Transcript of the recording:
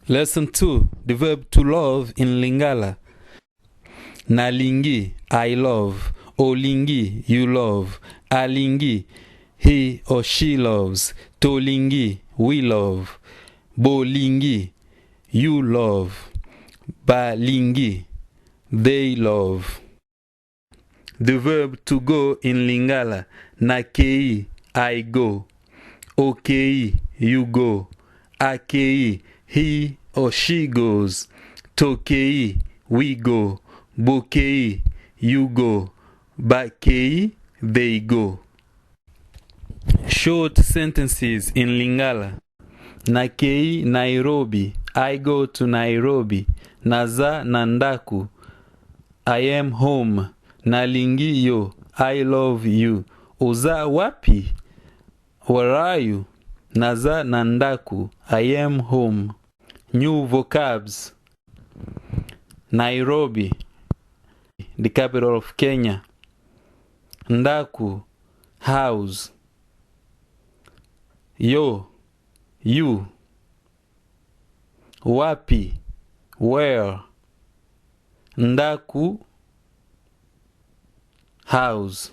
Lesson 2. The verb to love in Lingala. Na lingi, I love. O lingi, you love. A lingi, he or she loves. To lingi, we love. Bo lingi, you love. Ba lingi, they love. The verb to go in Lingala. Nakei, I go. Okei, you go. Akei, he or she goes. Tokei, we go. Bokei, you go. Bakei, they go. Short sentences in Lingala. Nakei, Nairobi, I go to Nairobi. Naza, ndaku, I am home. Nalingi yo, I love you. Uza wapi, where are you? Naza ndaku, I am home. New vocabs. Nairobi, the capital of Kenya. Ndaku, house. Yo, you. Wapi, where. Ndaku, house.